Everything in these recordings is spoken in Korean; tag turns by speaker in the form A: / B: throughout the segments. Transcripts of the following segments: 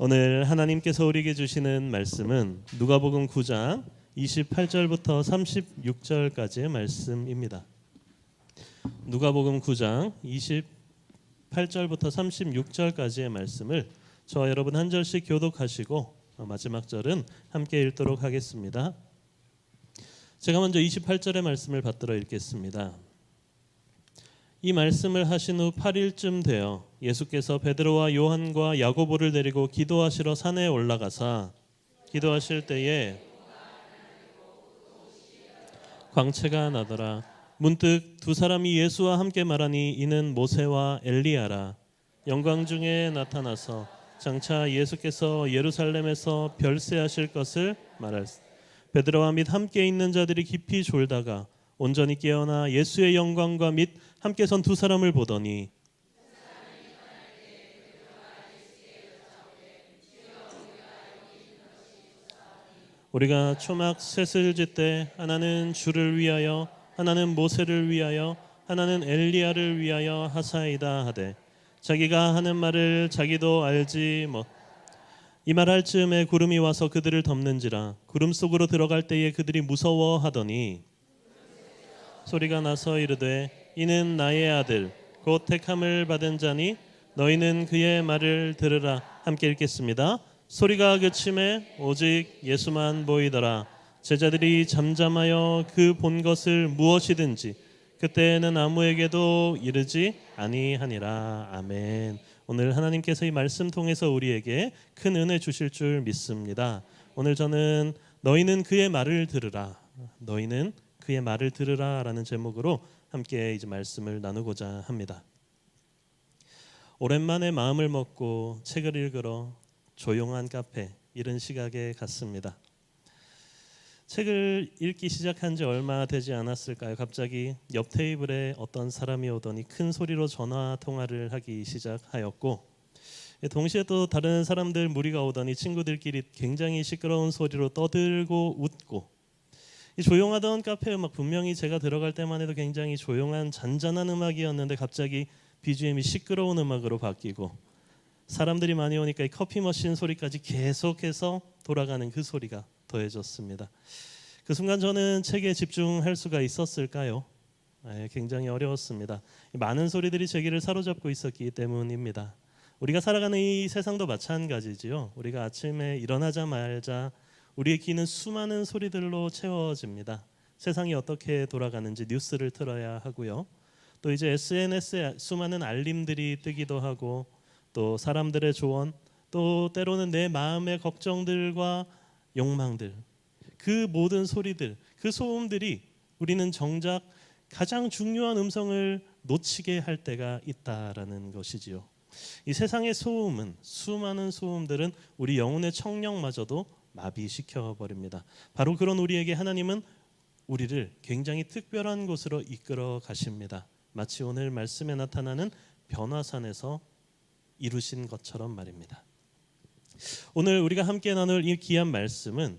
A: 오늘 하나님께서 우리에게 주시는 말씀은 누가복음 9장 28절부터 36절까지의 말씀입니다. 누가복음 9장 28절부터 36절까지의 말씀을 저와 여러분 한 절씩 교독하시고 마지막 절은 함께 읽도록 하겠습니다. 제가 먼저 28절의 말씀을 받들어 읽겠습니다. 이 말씀을 하신 후 8일쯤 되어 예수께서 베드로와 요한과 야고보를 데리고 기도하시러 산에 올라가사 기도하실 때에 광채가 나더라. 문득 두 사람이 예수와 함께 말하니 이는 모세와 엘리야라. 영광 중에 나타나서 장차 예수께서 예루살렘에서 별세하실 것을 말할세. 베드로와 및 함께 있는 자들이 깊이 졸다가 온전히 깨어나 예수의 영광과 및 함께 선 두 사람을 보더니 우리가 초막 셋을 짓되 하나는 주를 위하여 하나는 모세를 위하여 하나는 엘리야를 위하여 하사이다 하되 자기가 하는 말을 자기도 알지 못. 이 말할 즈음에 구름이 와서 그들을 덮는지라. 구름 속으로 들어갈 때에 그들이 무서워하더니 소리가 나서 이르되 이는 나의 아들 곧 택함을 받은 자니 너희는 그의 말을 들으라. 함께 읽겠습니다. 소리가 그침에 오직 예수만 보이더라. 제자들이 잠잠하여 그 본 것을 무엇이든지 그때는 아무에게도 이르지 아니하니라. 아멘. 오늘 하나님께서 이 말씀 통해서 우리에게 큰 은혜 주실 줄 믿습니다. 오늘 저는 너희는 그의 말을 들으라. 너희는 그의 말을 들으라 라는 제목으로 함께 이제 말씀을 나누고자 합니다. 오랜만에 마음을 먹고 책을 읽으러 조용한 카페 이런 시각에 갔습니다. 책을 읽기 시작한 지 얼마 되지 않았을까요? 갑자기 옆 테이블에 어떤 사람이 오더니 큰 소리로 전화 통화를 하기 시작하였고 동시에 또 다른 사람들 무리가 오더니 친구들끼리 굉장히 시끄러운 소리로 떠들고 웃고 이 조용하던 카페 음악 분명히 제가 들어갈 때만 해도 굉장히 조용한 잔잔한 음악이었는데 갑자기 BGM이 시끄러운 음악으로 바뀌고 사람들이 많이 오니까 이 커피 머신 소리까지 계속해서 돌아가는 그 소리가 더해졌습니다. 그 순간 저는 책에 집중할 수가 있었을까요? 굉장히 어려웠습니다. 많은 소리들이 제 귀를 사로잡고 있었기 때문입니다. 우리가 살아가는 이 세상도 마찬가지지요. 우리가 아침에 일어나자마자 우리의 귀는 수많은 소리들로 채워집니다. 세상이 어떻게 돌아가는지 뉴스를 틀어야 하고요. 또 이제 SNS에 수많은 알림들이 뜨기도 하고 또 사람들의 조언 또 때로는 내 마음의 걱정들과 욕망들 그 모든 소리들 그 소음들이 우리는 정작 가장 중요한 음성을 놓치게 할 때가 있다라는 것이지요. 이 세상의 소음은 수많은 소음들은 우리 영혼의 청력마저도 마비시켜 버립니다. 바로 그런 우리에게 하나님은 우리를 굉장히 특별한 곳으로 이끌어 가십니다. 마치 오늘 말씀에 나타나는 변화산에서 이루신 것처럼 말입니다. 오늘 우리가 함께 나눌 이 귀한 말씀은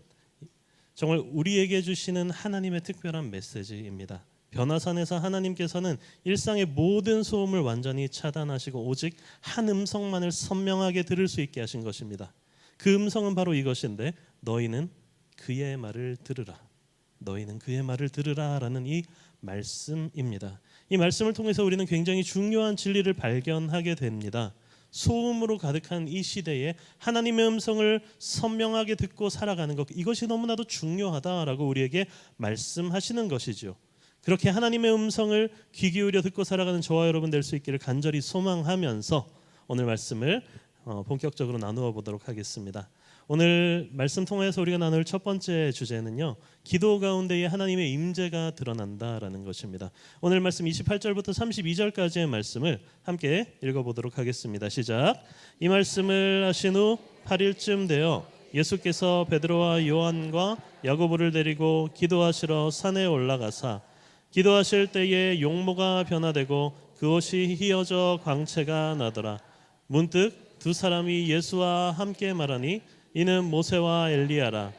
A: 정말 우리에게 주시는 하나님의 특별한 메시지입니다. 변화산에서 하나님께서는 일상의 모든 소음을 완전히 차단하시고 오직 한 음성만을 선명하게 들을 수 있게 하신 것입니다. 그 음성은 바로 이것인데 너희는 그의 말을 들으라. 너희는 그의 말을 들으라 라는 이 말씀입니다. 이 말씀을 통해서 우리는 굉장히 중요한 진리를 발견하게 됩니다. 소음으로 가득한 이 시대에 하나님의 음성을 선명하게 듣고 살아가는 것 이것이 너무나도 중요하다라고 우리에게 말씀하시는 것이죠. 그렇게 하나님의 음성을 귀 기울여 듣고 살아가는 저와 여러분 될 수 있기를 간절히 소망하면서 오늘 말씀을 본격적으로 나누어 보도록 하겠습니다. 오늘 말씀 통해서 우리가 나눌 첫 번째 주제는요. 기도 가운데에 하나님의 임재가 드러난다라는 것입니다. 오늘 말씀 28절부터 32절까지의 말씀을 함께 읽어보도록 하겠습니다. 시작. 이 말씀을 하신 후 8일쯤 되어 예수께서 베드로와 요한과 야고보를 데리고 기도하시러 산에 올라가사 기도하실 때에 용모가 변화되고 그 옷이 휘어져 광채가 나더라. 문득 두 사람이 예수와 함께 말하니 이는 모세와 엘리야라.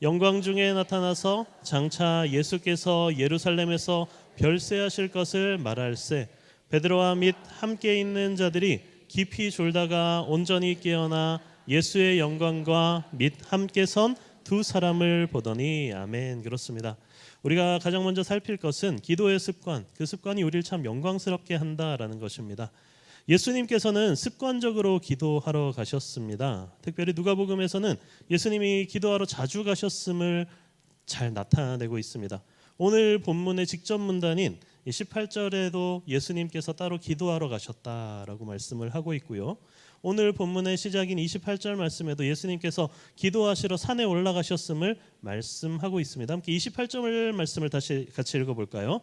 A: 영광 중에 나타나서 장차 예수께서 예루살렘에서 별세하실 것을 말할세. 베드로와 및 함께 있는 자들이 깊이 졸다가 온전히 깨어나 예수의 영광과 및 함께 선 두 사람을 보더니. 아멘. 그렇습니다. 우리가 가장 먼저 살필 것은 기도의 습관, 그 습관이 우리를 참 영광스럽게 한다라는 것입니다. 예수님께서는 습관적으로 기도하러 가셨습니다. 특별히 누가복음에서는 예수님이 기도하러 자주 가셨음을 잘 나타내고 있습니다. 오늘 본문의 직접 문단인 18절에도 예수님께서 따로 기도하러 가셨다라고 말씀을 하고 있고요. 오늘 본문의 시작인 28절 말씀에도 예수님께서 기도하시러 산에 올라가셨음을 말씀하고 있습니다. 함께 28절 말씀을 다시 같이 읽어볼까요?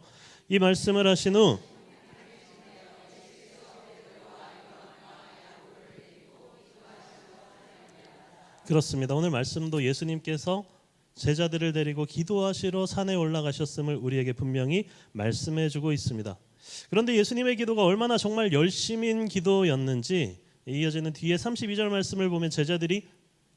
A: 이 말씀을 하신 후 그렇습니다. 오늘 말씀도 예수님께서 제자들을 데리고 기도하시러 산에 올라가셨음을 우리에게 분명히 말씀해주고 있습니다. 그런데 예수님의 기도가 얼마나 정말 열심인 기도였는지 이어지는 뒤에 32절 말씀을 보면 제자들이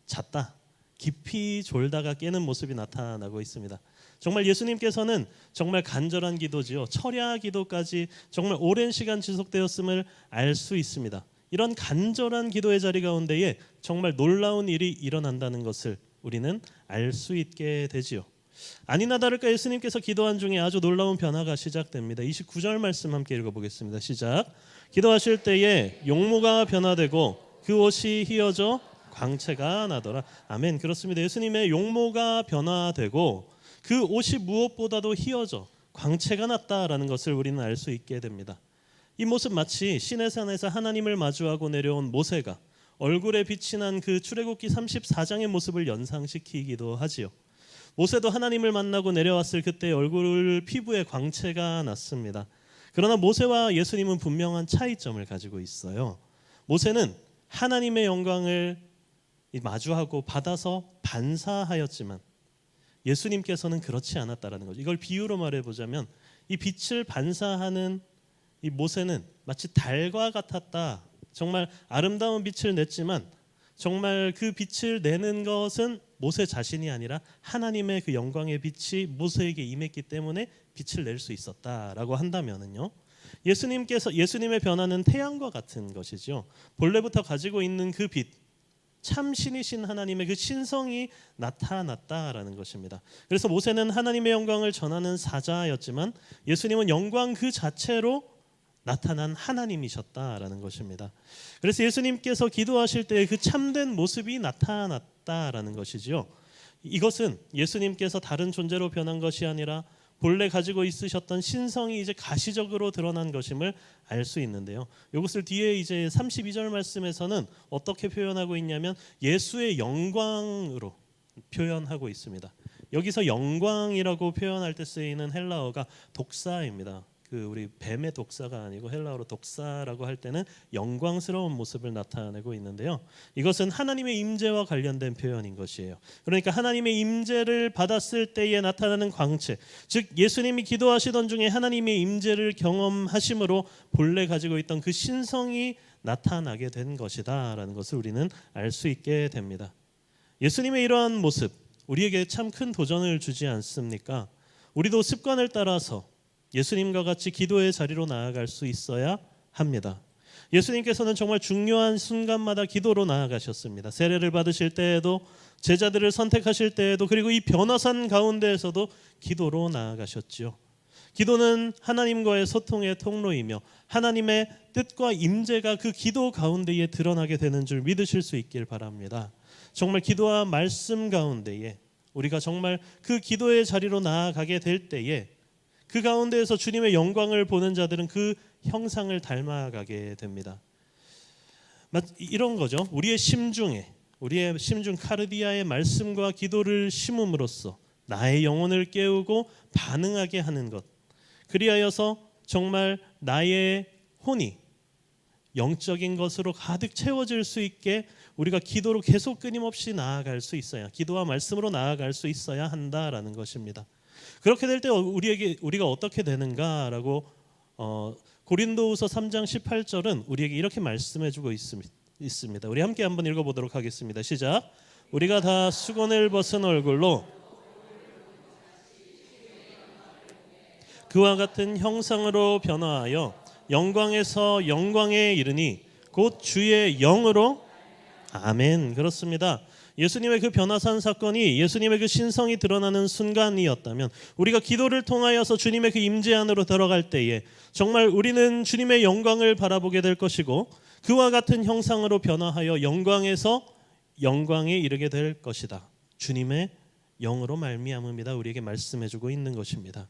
A: 잤다, 깊이 졸다가 깨는 모습이 나타나고 있습니다. 정말 예수님께서는 정말 간절한 기도지요, 철야 기도까지 정말 오랜 시간 지속되었음을 알 수 있습니다. 이런 간절한 기도의 자리 가운데에 정말 놀라운 일이 일어난다는 것을 우리는 알 수 있게 되지요. 아니나 다를까 예수님께서 기도한 중에 아주 놀라운 변화가 시작됩니다. 29절 말씀 함께 읽어보겠습니다. 시작. 기도하실 때에 용모가 변화되고 그 옷이 휘어져 광채가 나더라. 아멘. 그렇습니다. 예수님의 용모가 변화되고 그 옷이 무엇보다도 휘어져 광채가 났다라는 것을 우리는 알 수 있게 됩니다. 이 모습 마치 시내산에서 하나님을 마주하고 내려온 모세가 얼굴에 빛이 난 그 출애굽기 34장의 모습을 연상시키기도 하지요. 모세도 하나님을 만나고 내려왔을 그때 얼굴 피부에 광채가 났습니다. 그러나 모세와 예수님은 분명한 차이점을 가지고 있어요. 모세는 하나님의 영광을 마주하고 받아서 반사하였지만 예수님께서는 그렇지 않았다라는 거죠. 이걸 비유로 말해보자면 이 빛을 반사하는 이 모세는 마치 달과 같았다. 정말 아름다운 빛을 냈지만 정말 그 빛을 내는 것은 모세 자신이 아니라 하나님의 그 영광의 빛이 모세에게 임했기 때문에 빛을 낼 수 있었다라고 한다면은요, 예수님의 변화는 태양과 같은 것이죠. 본래부터 가지고 있는 그 빛, 참 신이신 하나님의 그 신성이 나타났다라는 것입니다. 그래서 모세는 하나님의 영광을 전하는 사자였지만 예수님은 영광 그 자체로 나타난 하나님이셨다라는 것입니다. 그래서 예수님께서 기도하실 때 그 참된 모습이 나타났다라는 것이지요. 이것은 예수님께서 다른 존재로 변한 것이 아니라 본래 가지고 있으셨던 신성이 이제 가시적으로 드러난 것임을 알 수 있는데요. 이것을 뒤에 이제 32절 말씀에서는 어떻게 표현하고 있냐면 예수의 영광으로 표현하고 있습니다. 여기서 영광이라고 표현할 때 쓰이는 헬라어가 독사입니다. 그 우리 뱀의 독사가 아니고 헬라어로 독사라고 할 때는 영광스러운 모습을 나타내고 있는데요. 이것은 하나님의 임재와 관련된 표현인 것이에요. 그러니까 하나님의 임재를 받았을 때에 나타나는 광채, 즉 예수님이 기도하시던 중에 하나님의 임재를 경험하심으로 본래 가지고 있던 그 신성이 나타나게 된 것이다라는 것을 우리는 알 수 있게 됩니다. 예수님의 이러한 모습 우리에게 참 큰 도전을 주지 않습니까? 우리도 습관을 따라서 예수님과 같이 기도의 자리로 나아갈 수 있어야 합니다. 예수님께서는 정말 중요한 순간마다 기도로 나아가셨습니다. 세례를 받으실 때에도, 제자들을 선택하실 때에도, 그리고 이 변화산 가운데에서도 기도로 나아가셨지요. 기도는 하나님과의 소통의 통로이며 하나님의 뜻과 임재가 그 기도 가운데에 드러나게 되는 줄 믿으실 수 있길 바랍니다. 정말 기도와 말씀 가운데에 우리가 정말 그 기도의 자리로 나아가게 될 때에 그 가운데에서 주님의 영광을 보는 자들은 그 형상을 닮아가게 됩니다. 이런 거죠. 우리의 심중 카르디아의 말씀과 기도를 심음으로써 나의 영혼을 깨우고 반응하게 하는 것. 그리하여서 정말 나의 혼이 영적인 것으로 가득 채워질 수 있게 우리가 기도로 계속 끊임없이 나아갈 수 있어야, 기도와 말씀으로 나아갈 수 있어야 한다라는 것입니다. 그렇게 될 때 우리가 어떻게 되는가라고 고린도후서 3장 18절은 우리에게 이렇게 말씀해주고 있습니다. 우리 함께 한번 읽어보도록 하겠습니다. 시작. 우리가 다 수건을 벗은 얼굴로 그와 같은 형상으로 변화하여 영광에서 영광에 이르니 곧 주의 영으로 아멘. 그렇습니다. 예수님의 그 변화산 사건이 예수님의 그 신성이 드러나는 순간이었다면 우리가 기도를 통하여서 주님의 그 임재 안으로 들어갈 때에 정말 우리는 주님의 영광을 바라보게 될 것이고 그와 같은 형상으로 변화하여 영광에서 영광에 이르게 될 것이다. 주님의 영으로 말미암음이다. 우리에게 말씀해주고 있는 것입니다.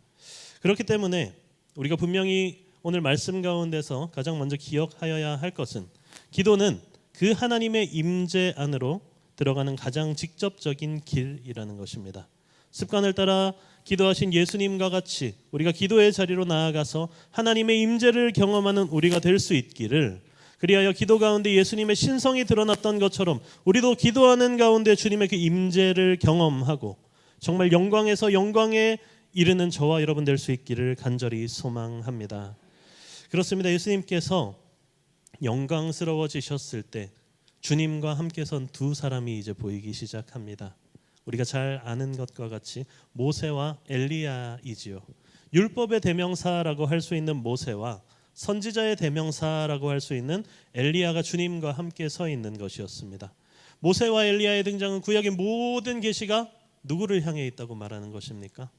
A: 그렇기 때문에 우리가 분명히 오늘 말씀 가운데서 가장 먼저 기억하여야 할 것은 기도는 그 하나님의 임재 안으로 들어가는 가장 직접적인 길이라는 것입니다. 습관을 따라 기도하신 예수님과 같이 우리가 기도의 자리로 나아가서 하나님의 임재를 경험하는 우리가 될 수 있기를, 그리하여 기도 가운데 예수님의 신성이 드러났던 것처럼 우리도 기도하는 가운데 주님의 그 임재를 경험하고 정말 영광에서 영광에 이르는 저와 여러분 될 수 있기를 간절히 소망합니다. 그렇습니다. 예수님께서 영광스러워지셨을 때 주님과 함께 선 두 사람이 이제 보이기 시작합니다. 우리가 잘 아는 것과 같이 모세와 엘리야이지요. 율법의 대명사라고 할 수 있는 모세와 선지자의 대명사라고 할 수 있는 엘리야가 주님과 함께 서 있는 것이었습니다. 모세와 엘리야의 등장은 구약의 모든 계시가 누구를 향해 있다고 말하는 것입니까?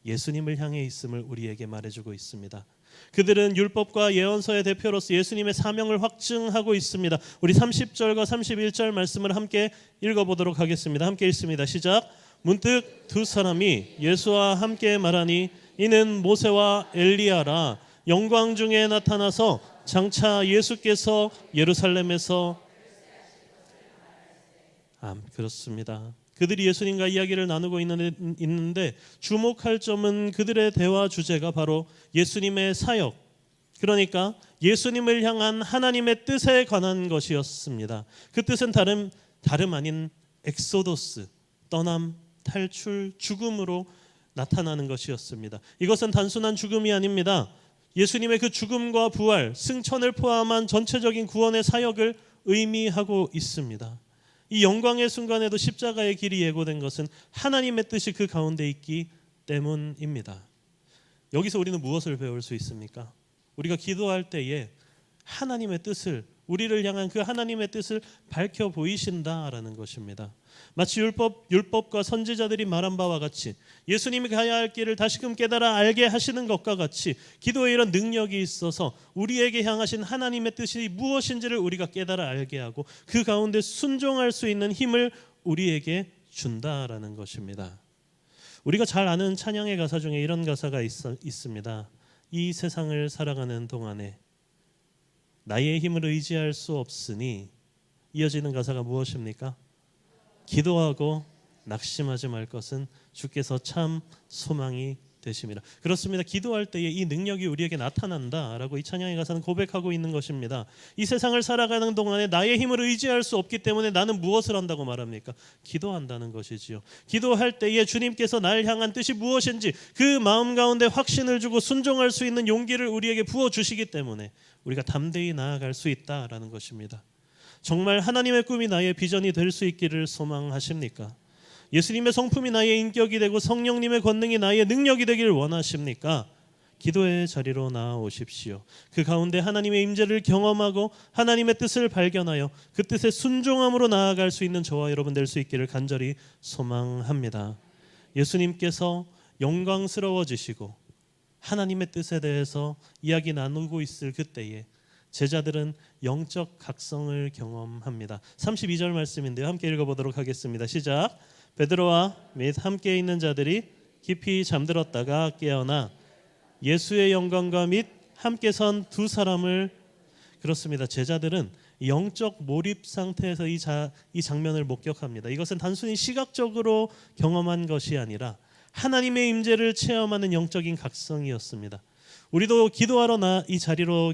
A: 예수님을 향해 있음을 우리에게 말해주고 있습니다. 그들은 율법과 예언서의 대표로서 예수님의 사명을 확증하고 있습니다. 우리 30절과 31절 말씀을 함께 읽어보도록 하겠습니다. 함께 읽습니다. 시작. 문득 두 사람이 예수와 함께 말하니 이는 모세와 엘리야라. 영광 중에 나타나서 장차 예수께서 예루살렘에서 그렇습니다. 그들이 예수님과 이야기를 나누고 있는데 주목할 점은 그들의 대화 주제가 바로 예수님의 사역, 그러니까 예수님을 향한 하나님의 뜻에 관한 것이었습니다. 그 뜻은 다름 아닌 엑소도스, 떠남, 탈출, 죽음으로 나타나는 것이었습니다. 이것은 단순한 죽음이 아닙니다. 예수님의 그 죽음과 부활, 승천을 포함한 전체적인 구원의 사역을 의미하고 있습니다. 이 영광의 순간에도 십자가의 길이 예고된 것은 하나님의 뜻이 그 가운데 있기 때문입니다. 여기서 우리는 무엇을 배울 수 있습니까? 우리가 기도할 때에 하나님의 뜻을, 우리를 향한 그 하나님의 뜻을 밝혀 보이신다라는 것입니다. 마치 율법과 선지자들이 말한 바와 같이 예수님이 가야 할 길을 다시금 깨달아 알게 하시는 것과 같이 기도에 이런 능력이 있어서 우리에게 향하신 하나님의 뜻이 무엇인지를 우리가 깨달아 알게 하고 그 가운데 순종할 수 있는 힘을 우리에게 준다라는 것입니다. 우리가 잘 아는 찬양의 가사 중에 이런 가사가 있습니다. 이 세상을 살아가는 동안에 나의 힘을 의지할 수 없으니, 이어지는 가사가 무엇입니까? 기도하고 낙심하지 말 것은 주께서 참 소망이 되심이라. 그렇습니다. 기도할 때에 이 능력이 우리에게 나타난다라고 이 찬양의 가사는 고백하고 있는 것입니다. 이 세상을 살아가는 동안에 나의 힘을 의지할 수 없기 때문에 나는 무엇을 한다고 말합니까? 기도한다는 것이지요. 기도할 때에 주님께서 나를 향한 뜻이 무엇인지 그 마음 가운데 확신을 주고 순종할 수 있는 용기를 우리에게 부어주시기 때문에 우리가 담대히 나아갈 수 있다라는 것입니다. 정말 하나님의 꿈이 나의 비전이 될 수 있기를 소망하십니까? 예수님의 성품이 나의 인격이 되고 성령님의 권능이 나의 능력이 되기를 원하십니까? 기도의 자리로 나아오십시오. 그 가운데 하나님의 임재를 경험하고 하나님의 뜻을 발견하여 그 뜻에 순종함으로 나아갈 수 있는 저와 여러분 될 수 있기를 간절히 소망합니다. 예수님께서 영광스러워지시고 하나님의 뜻에 대해서 이야기 나누고 있을 그때에 제자들은 영적 각성을 경험합니다. 32절 말씀인데요. 함께 읽어보도록 하겠습니다. 시작. 베드로와 및 함께 있는 자들이 깊이 잠들었다가 깨어나 예수의 영광과 및 함께 선 두 사람을, 그렇습니다. 제자들은 영적 몰입 상태에서 이 장면을 목격합니다. 이것은 단순히 시각적으로 경험한 것이 아니라 하나님의 임재를 체험하는 영적인 각성이었습니다. 우리도 기도하러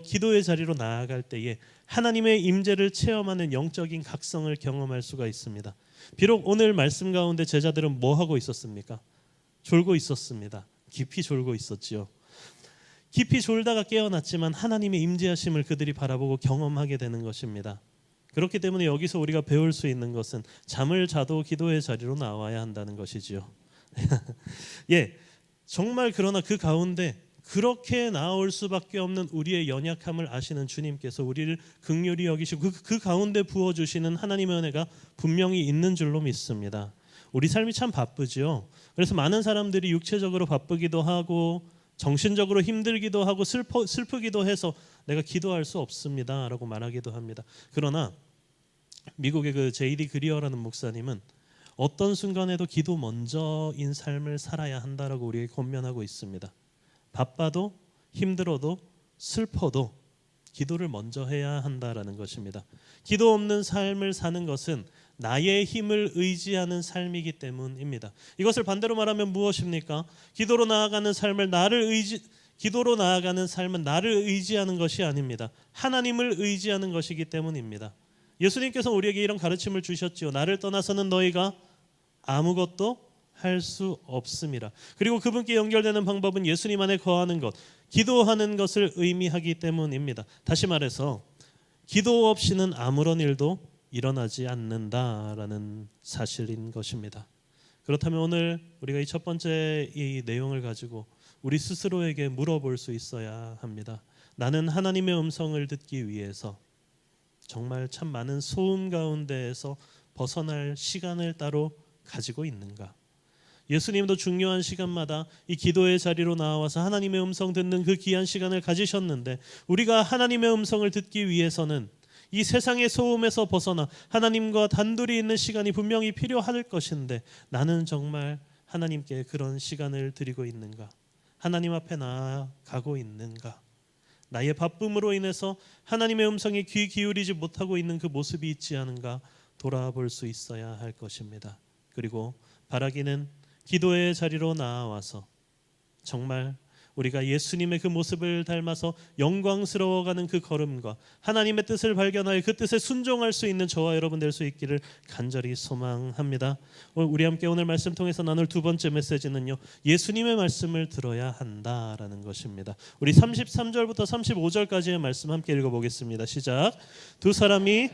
A: 기도의 자리로 나아갈 때에 하나님의 임재를 체험하는 영적인 각성을 경험할 수가 있습니다. 비록 오늘 말씀 가운데 제자들은 뭐 하고 있었습니까? 졸고 있었습니다. 깊이 졸고 있었지요. 깊이 졸다가 깨어났지만 하나님의 임재하심을 그들이 바라보고 경험하게 되는 것입니다. 그렇기 때문에 여기서 우리가 배울 수 있는 것은 잠을 자도 기도의 자리로 나와야 한다는 것이지요. 예, 정말 그러나 그 가운데 그렇게 나올 수밖에 없는 우리의 연약함을 아시는 주님께서 우리를 긍휼히 여기시고 그 가운데 부어주시는 하나님의 은혜가 분명히 있는 줄로 믿습니다. 우리 삶이 참 바쁘죠. 그래서 많은 사람들이 육체적으로 바쁘기도 하고 정신적으로 힘들기도 하고 슬프기도 해서 내가 기도할 수 없습니다 라고 말하기도 합니다. 그러나 미국의 그 J.D. 그리어라는 목사님은 어떤 순간에도 기도 먼저인 삶을 살아야 한다라고 우리에게 권면하고 있습니다. 바빠도 힘들어도 슬퍼도 기도를 먼저 해야 한다라는 것입니다. 기도 없는 삶을 사는 것은 나의 힘을 의지하는 삶이기 때문입니다. 이것을 반대로 말하면 무엇입니까? 기도로 나아가는 삶은 나를 의지하는 것이 아닙니다. 하나님을 의지하는 것이기 때문입니다. 예수님께서 우리에게 이런 가르침을 주셨지요. 나를 떠나서는 너희가 아무것도 할 수 없음이라. 그리고 그분께 연결되는 방법은 예수님 안에 거하는 것, 기도하는 것을 의미하기 때문입니다. 다시 말해서 기도 없이는 아무런 일도 일어나지 않는다라는 사실인 것입니다. 그렇다면 오늘 우리가 이 첫 번째 이 내용을 가지고 우리 스스로에게 물어볼 수 있어야 합니다. 나는 하나님의 음성을 듣기 위해서 정말 참 많은 소음 가운데에서 벗어날 시간을 따로 가지고 있는가? 예수님도 중요한 시간마다 이 기도의 자리로 나와서 하나님의 음성 듣는 그 귀한 시간을 가지셨는데 우리가 하나님의 음성을 듣기 위해서는 이 세상의 소음에서 벗어나 하나님과 단둘이 있는 시간이 분명히 필요할 것인데 나는 정말 하나님께 그런 시간을 드리고 있는가? 하나님 앞에 나아가고 있는가? 나의 바쁨으로 인해서 하나님의 음성에 귀 기울이지 못하고 있는 그 모습이 있지 않은가 돌아볼 수 있어야 할 것입니다. 그리고 바라기는 기도의 자리로 나와서 정말 우리가 예수님의 그 모습을 닮아서 영광스러워가는 그 걸음과 하나님의 뜻을 발견하여 그 뜻에 순종할 수 있는 저와 여러분 될 수 있기를 간절히 소망합니다. 우리 함께 오늘 말씀 통해서 나눌 두 번째 메시지는요, 예수님의 말씀을 들어야 한다라는 것입니다. 우리 33절부터 35절까지의 말씀 함께 읽어보겠습니다. 시작. 두 사람이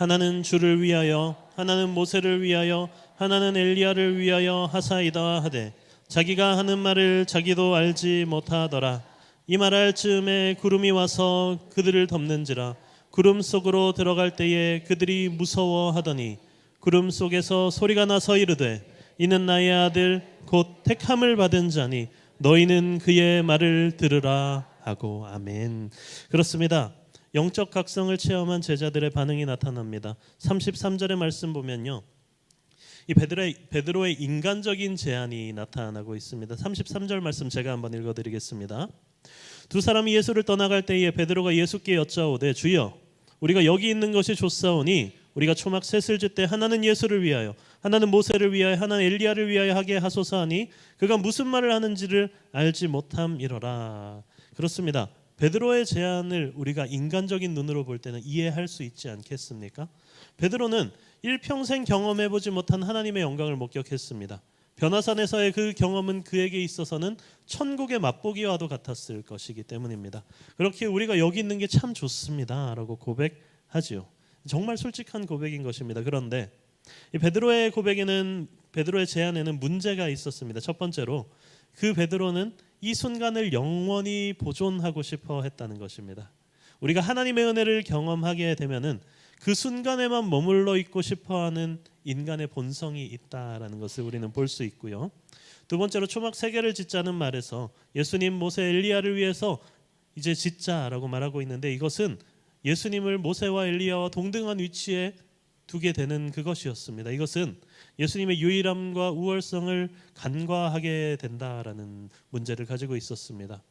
A: 하나는 주를 위하여 하나는 모세를 위하여 하나는 엘리야를 위하여 하사이다 하되 자기가 하는 말을 자기도 알지 못하더라. 이 말할 즈음에 구름이 와서 그들을 덮는지라. 구름 속으로 들어갈 때에 그들이 무서워하더니 구름 속에서 소리가 나서 이르되 이는 나의 아들 곧 택함을 받은 자니 너희는 그의 말을 들으라 하고. 아멘. 그렇습니다. 영적 각성을 체험한 제자들의 반응이 나타납니다. 33절의 말씀 보면요, 이 베드로의 인간적인 제안이 나타나고 있습니다. 33절 말씀 제가 한번 읽어드리겠습니다. 두 사람이 예수를 떠나갈 때에 베드로가 예수께 여짜오되 주여 우리가 여기 있는 것이 좋사오니 우리가 초막 셋을 짓되 하나는 예수를 위하여 하나는 모세를 위하여 하나는 엘리야를 위하여 하게 하소서 하니 그가 무슨 말을 하는지를 알지 못함이로라. 그렇습니다. 베드로의 제안을 우리가 인간적인 눈으로 볼 때는 이해할 수 있지 않겠습니까? 베드로는 일평생 경험해보지 못한 하나님의 영광을 목격했습니다. 변화산에서의 그 경험은 그에게 있어서는 천국의 맛보기와도 같았을 것이기 때문입니다. 그렇게 우리가 여기 있는 게 참 좋습니다 라고 고백하지요. 정말 솔직한 고백인 것입니다. 그런데 이 베드로의 제안에는 문제가 있었습니다. 첫 번째로 그 베드로는 이 순간을 영원히 보존하고 싶어 했다는 것입니다. 우리가 하나님의 은혜를 경험하게 되면은 그 순간에만 머물러 있고 싶어하는 인간의 본성이 있다라는 것을 우리는 볼 수 있고요. 두 번째로 초막 3개를 짓자는 말에서 예수님, 모세, 엘리야를 위해서 이제 짓자라고 말하고 있는데 이것은 예수님을 모세와 엘리야와 동등한 위치에 두게 되는 그것이었습니다. 이것은 예수님의 유일함과 우월성을 간과하게 된다라는 문제를 가지고 있었습니다.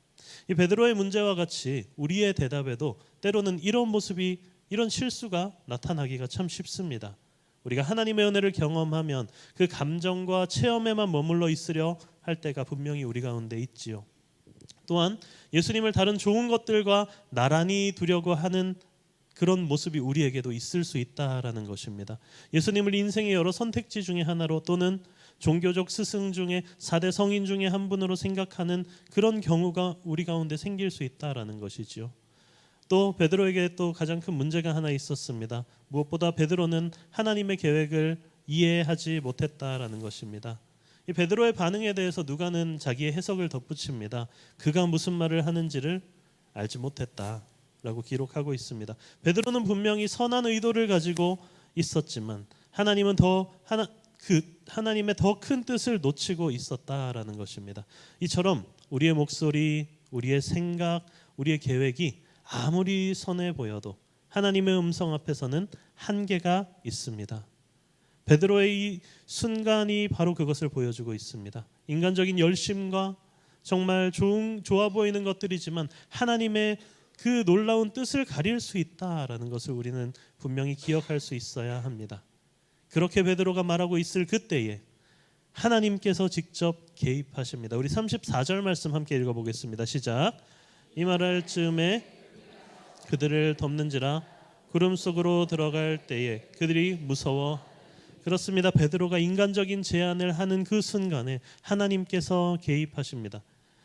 A: 이 베드로의 문제와 같이 우리의 대답에도 때로는 이런 실수가 나타나기가 참 쉽습니다. 우리가 하나님의 은혜를 경험하면 그 감정과 체험에만 머물러 있으려 할 때가 분명히 우리 가운데 있지요. 또한 예수님을 다른 좋은 것들과 나란히 두려고 하는 그런 모습이 우리에게도 있을 수 있다라는 것입니다. 예수님을 인생의 여러 선택지 중에 하나로 또는 종교적 스승 중에 4대 성인 중에 한 분으로 생각하는 그런 경우가 우리 가운데 생길 수 있다라는 것이지요. 또 베드로에게 또 가장 큰 문제가 하나 있었습니다. 무엇보다 베드로는 하나님의 계획을 이해하지 못했다라는 것입니다. 이 베드로의 반응에 대해서 누가는 자기의 해석을 덧붙입니다. 그가 무슨 말을 하는지를 알지 못했다라고 기록하고 있습니다. 베드로는 분명히 선한 의도를 가지고 있었지만 하나님은 하나님의 더 큰 뜻을 놓치고 있었다라는 것입니다. 이처럼 우리의 목소리, 우리의 생각, 우리의 계획이 아무리 선해 보여도 하나님의 음성 앞에서는 한계가 있습니다. 베드로의 이 순간이 바로 그것을 보여주고 있습니다. 인간적인 열심과 정말 좋아 보이는 것들이지만 하나님의 그 놀라운 뜻을 가릴 수 있다라는 것을 우리는 분명히 기억할 수 있어야 합니다. 그렇게 베드로가 말하고 있을 그때에 하나님께서 직접 개입하십니다. 우리 34절 말씀 함께 읽어보겠습니다. 시작. 이 말할 즈음에 그들을 덮는지라 구름 속으로 들어갈 때에 그들이 무서워. 그렇습니다. 베드로가 인간적인 제안을 하는 그 순간에 하나님께서 개입하십니다.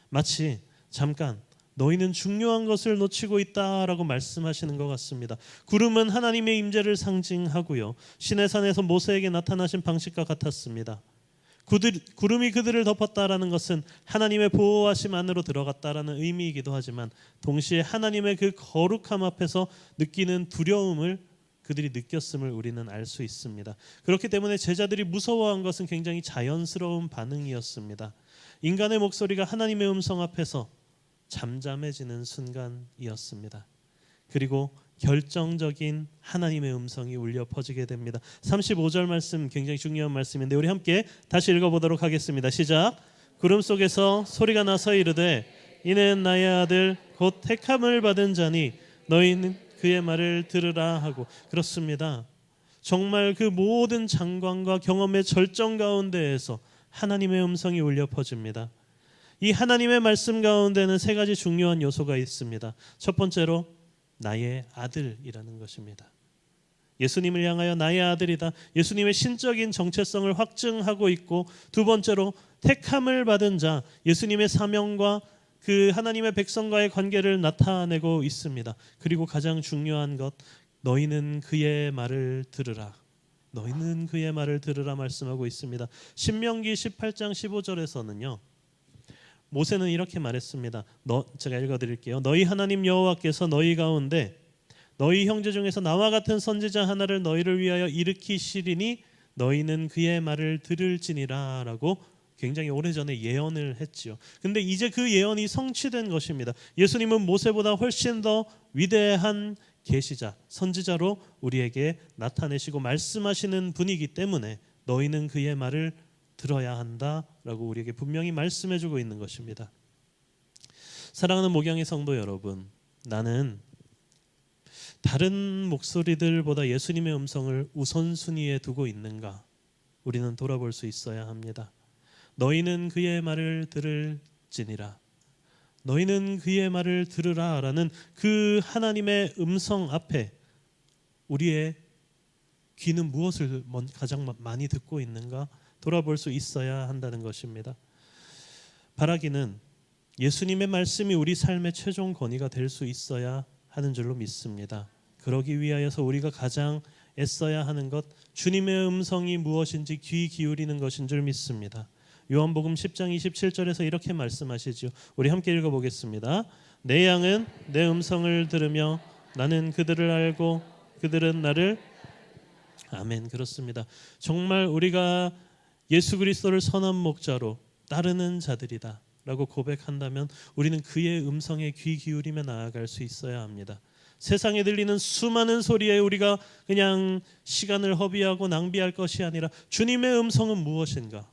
A: 마치 잠깐 너희는 중요한 것을 놓치고 있다라고 말씀하시는 것 같습니다. 구름은 하나님의 임재를 상징하고요. 시내산에서 모세에게 나타나신 방식과 같았습니다. 구름이 그들을 덮었다라는 것은 하나님의 보호하심 안으로 들어갔다라는 의미이기도 하지만 동시에 하나님의 그 거룩함 앞에서 느끼는 두려움을 그들이 느꼈음을 우리는 알 수 있습니다. 그렇기 때문에 제자들이 무서워한 것은 굉장히 자연스러운 반응이었습니다. 인간의 목소리가 하나님의 음성 앞에서 잠잠해지는 순간이었습니다. 그리고 결정적인 하나님의 음성이 울려 퍼지게 됩니다. 35절 말씀 굉장히 중요한 말씀인데 우리 함께 다시 읽어보도록 하겠습니다. 시작. 구름 속에서 소리가 나서 이르되 이는 나의 아들 곧 택함을 받은 자니 너희는 그의 말을 들으라 하고. 그렇습니다. 정말 그 모든 장관과 경험의 절정 가운데에서 하나님의 음성이 울려 퍼집니다. 이 하나님의 말씀 가운데는 세 가지 중요한 요소가 있습니다. 첫 번째로 나의 아들이라는 것입니다. 예수님을 향하여 나의 아들이다. 예수님의 신적인 정체성을 확증하고 있고, 두 번째로 택함을 받은 자, 예수님의 사명과 그 하나님의 백성과의 관계를 나타내고 있습니다. 그리고 가장 중요한 것, 너희는 그의 말을 들으라. 너희는 그의 말을 들으라 말씀하고 있습니다. 신명기 18장 15절에서는요. 모세는 이렇게 말했습니다. 제가 읽어드릴게요. 너희 하나님 여호와께서 너희 가운데 너희 형제 중에서 나와 같은 선지자 하나를 너희를 위하여 일으키시리니 너희는 그의 말을 들을지니라 라고 굉장히 오래전에 예언을 했지요. 근데 이제 그 예언이 성취된 것입니다. 예수님은 모세보다 훨씬 더 위대한 계시자, 선지자로 우리에게 나타내시고 말씀하시는 분이기 때문에 너희는 그의 말을 들어야 한다라고 우리에게 분명히 말씀해주고 있는 것입니다. 사랑하는 목양의 성도 여러분, 나는 다른 목소리들보다 예수님의 음성을 우선순위에 두고 있는가? 우리는 돌아볼 수 있어야 합니다. 너희는 그의 말을 들을지니라. 너희는 그의 말을 들으라 라는 그 하나님의 음성 앞에 우리의 귀는 무엇을 가장 많이 듣고 있는가? 돌아볼 수 있어야 한다는 것입니다. 바라기는 예수님의 말씀이 우리 삶의 최종 권위가 될 수 있어야 하는 줄로 믿습니다. 그러기 위하여서 우리가 가장 애써야 하는 것, 주님의 음성이 무엇인지 귀 기울이는 것인 줄 믿습니다. 요한복음 10장 27절에서 이렇게 말씀하시죠. 우리 함께 읽어보겠습니다. 내 양은 내 음성을 들으며 나는 그들을 알고 그들은 나를. 아멘. 그렇습니다. 정말 우리가 예수 그리스도를 선한 목자로 따르는 자들이다 라고 고백한다면 우리는 그의 음성에 귀 기울이며 나아갈 수 있어야 합니다. 세상에 들리는 수많은 소리에 우리가 그냥 시간을 허비하고 낭비할 것이 아니라 주님의 음성은 무엇인가?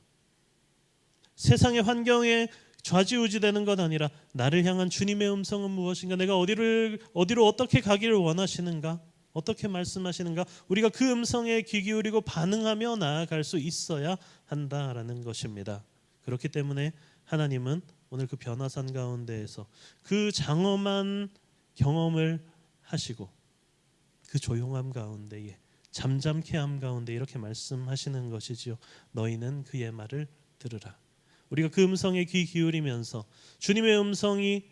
A: 세상의 환경에 좌지우지되는 것 아니라 나를 향한 주님의 음성은 무엇인가? 내가 어디로 어떻게 가기를 원하시는가? 어떻게 말씀하시는가? 우리가 그 음성에 귀 기울이고 반응하며 나아갈 수 있어야 한다라는 것입니다. 그렇기 때문에 하나님은 오늘 그 변화산 가운데에서 그 장엄한 경험을 하시고 그 조용함 가운데에 잠잠케 함 가운데 이렇게 말씀하시는 것이지요. 너희는 그의 말을 들으라. 우리가 그 음성에 귀 기울이면서 주님의 음성이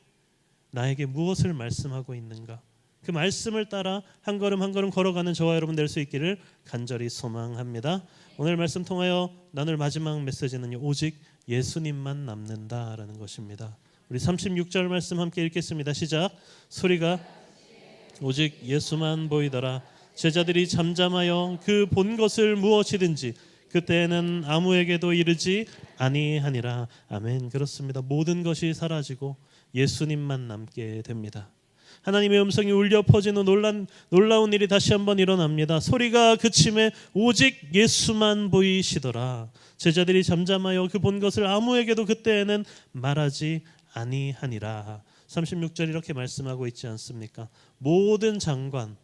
A: 나에게 무엇을 말씀하고 있는가? 그 말씀을 따라 한 걸음 한 걸음 걸어가는 저와 여러분 될 수 있기를 간절히 소망합니다. 오늘 말씀 통하여 나눌 마지막 메시지는 오직 예수님만 남는다라는 것입니다. 우리 36절 말씀 함께 읽겠습니다. 시작. 소리가 오직 예수만 보이더라. 제자들이 잠잠하여 그 본 것을 무엇이든지 그때에는 아무에게도 이르지 아니하니라. 아멘. 그렇습니다. 모든 것이 사라지고 예수님만 남게 됩니다. 하나님의 음성이 울려 퍼지는 놀라운 일이 다시 한번 일어납니다. 소리가 그침에 오직 예수만 보이시더라. 제자들이 잠잠하여 그 본 것을 아무에게도 그때에는 말하지 아니하니라. 36절 이렇게 말씀하고 있지 않습니까? 모든 장관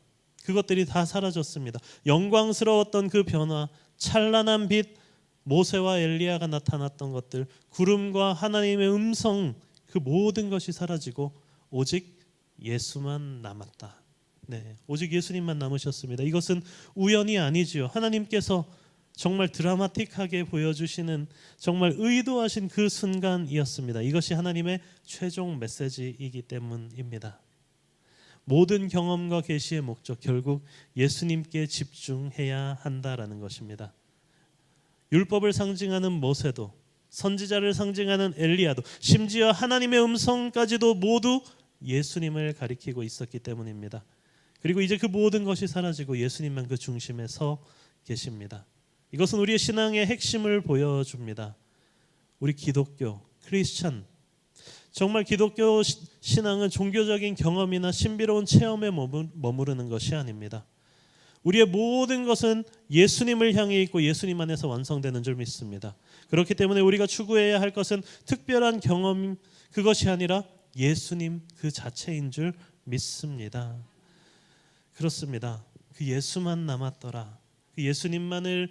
A: 그것들이 다 사라졌습니다. 영광스러웠던 그 변화, 찬란한 빛, 모세와 엘리야가 나타났던 것들, 구름과 하나님의 음성, 그 모든 것이 사라지고 오직 예수만 남았다. 네, 오직 예수님만 남으셨습니다. 이것은 우연이 아니지요. 하나님께서 정말 드라마틱하게 보여주시는 정말 의도하신 그 순간이었습니다. 이것이 하나님의 최종 메시지이기 때문입니다. 모든 경험과 계시의 목적 결국 예수님께 집중해야 한다라는 것입니다. 율법을 상징하는 모세도 선지자를 상징하는 엘리야도 심지어 하나님의 음성까지도 모두 예수님을 가리키고 있었기 때문입니다. 그리고 이제 그 모든 것이 사라지고 예수님만 그 중심에 서 계십니다. 이것은 우리의 신앙의 핵심을 보여줍니다. 우리 기독교, 크리스찬, 정말 기독교 신앙은 종교적인 경험이나 신비로운 체험에 머무르는 것이 아닙니다. 우리의 모든 것은 예수님을 향해 있고 예수님 안에서 완성되는 줄 믿습니다. 그렇기 때문에 우리가 추구해야 할 것은 특별한 경험 그것이 아니라 예수님 그 자체인 줄 믿습니다. 그렇습니다. 그 예수만 남았더라. 그 예수님만을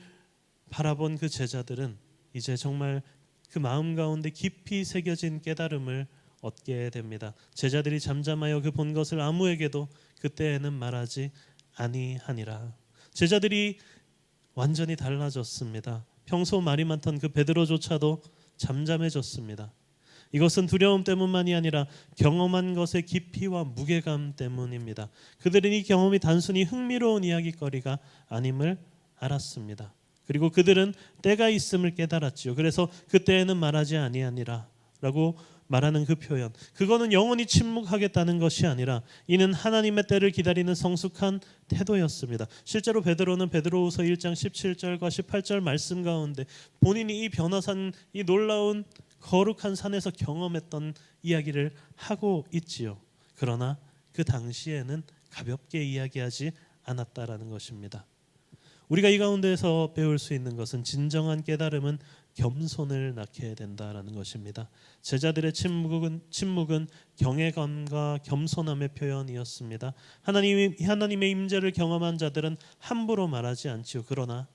A: 바라본 그 제자들은 이제 정말 그 마음 가운데 깊이 새겨진 깨달음을 얻게 됩니다. 제자들이 잠잠하여 그 본 것을 아무에게도 그때에는 말하지 아니하니라. 제자들이 완전히 달라졌습니다. 평소 말이 많던 그 베드로조차도 잠잠해졌습니다. 이것은 두려움 때문만이 아니라 경험한 것의 깊이와 무게감 때문입니다. 그들은 이 경험이 단순히 흥미로운 이야기거리가 아님을 알았습니다. 그리고 그들은 때가 있음을 깨달았지요. 그래서 그때에는 말하지 아니하니라 라고 말하는 그 표현, 그거는 영원히 침묵하겠다는 것이 아니라 이는 하나님의 때를 기다리는 성숙한 태도였습니다. 실제로 베드로는 베드로후서 1장 17절과 18절 말씀 가운데 본인이 이 변화산, 이 놀라운 거룩한 산에서 경험했던 이야기를 하고 있지요. 그러나 그 당시에는 가볍게 이야기하지 않았다라는 것입니다. 우리가 이 가운데에서 배울 수 있는 것은 진정한 깨달음은 겸손을 낳게 된다라는 것입니다. 제자들의 침묵은 경외감과 겸손함의 표현이었습니다. 하나님의 임재를 경험한 자들은 함부로 말하지 않지요. 그러나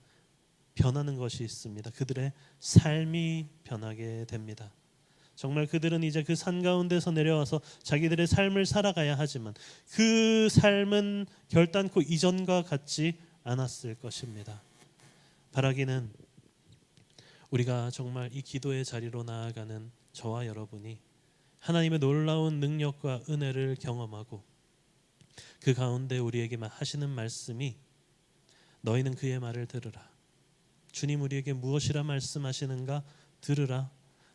A: 변하는 것이 있습니다. 그들의 삶이 변하게 됩니다. 정말 그들은 이제 그 산 가운데서 내려와서 자기들의 삶을 살아가야 하지만 그 삶은 결단코 이전과 같지 않았을 것입니다. 바라기는 우리가 정말 이 기도의 자리로 나아가는 저와 여러분이 하나님의 놀라운 능력과 은혜를 경험하고 그 가운데 우리에게 하시는 말씀이 너희는 그의 말을 들으라. 주님 우리에게 무엇이라 말씀하시는가 들으라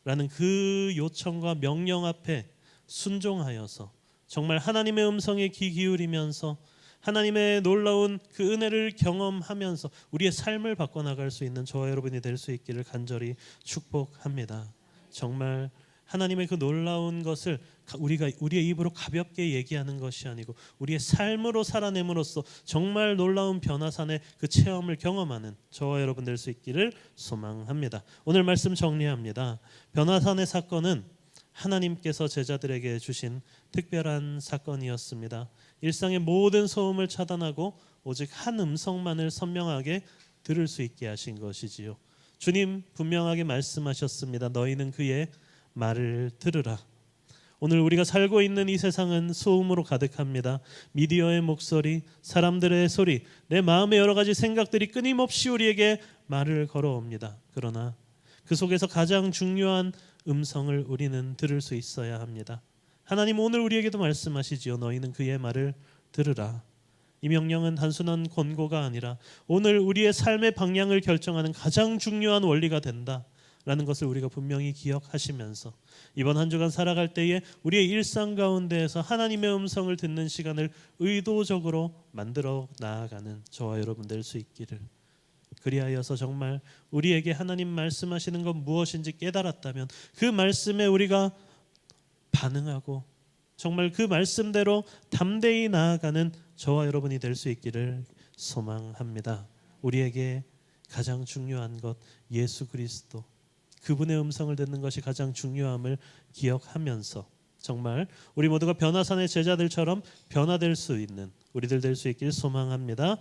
A: 라는 그 요청과 명령 앞에 순종하여서 정말 하나님의 음성에 귀 기울이면서 하나님의 놀라운 그 은혜를 경험하면서 우리의 삶을 바꿔나갈 수 있는 저와 여러분이 될 수 있기를 간절히 축복합니다. 정말 하나님의 그 놀라운 것을 우리가 우리의 입으로 가볍게 얘기하는 것이 아니고 우리의 삶으로 살아냄으로써 정말 놀라운 변화산의 그 체험을 경험하는 저와 여러분 될 수 있기를 소망합니다. 오늘 말씀 정리합니다. 변화산의 사건은 하나님께서 제자들에게 주신 특별한 사건이었습니다. 일상의 모든 소음을 차단하고 오직 한 음성만을 선명하게 들을 수 있게 하신 것이지요. 주님 분명하게 말씀하셨습니다. 너희는 그의 말을 들으라. 오늘 우리가 살고 있는 이 세상은 소음으로 가득합니다. 미디어의 목소리, 사람들의 소리, 내 마음의 여러 가지 생각들이 끊임없이 우리에게 말을 걸어옵니다. 그러나 그 속에서 가장 중요한 음성을 우리는 들을 수 있어야 합니다. 하나님 오늘 우리에게도 말씀하시지요. 너희는 그의 말을 들으라. 이 명령은 단순한 권고가 아니라 오늘 우리의 삶의 방향을 결정하는 가장 중요한 원리가 된다라는 것을 우리가 분명히 기억하시면서 이번 한 주간 살아갈 때에 우리의 일상 가운데에서 하나님의 음성을 듣는 시간을 의도적으로 만들어 나아가는 저와 여러분 될 수 있기를, 그리하여서 정말 우리에게 하나님 말씀하시는 건 무엇인지 깨달았다면 그 말씀에 우리가 반응하고 정말 그 말씀대로 담대히 나아가는 저와 여러분이 될 수 있기를 소망합니다. 우리에게 가장 중요한 것 예수 그리스도, 그분의 음성을 듣는 것이 가장 중요함을 기억하면서 정말 우리 모두가 변화산의 제자들처럼 변화될 수 있는 우리들 될 수 있길 소망합니다.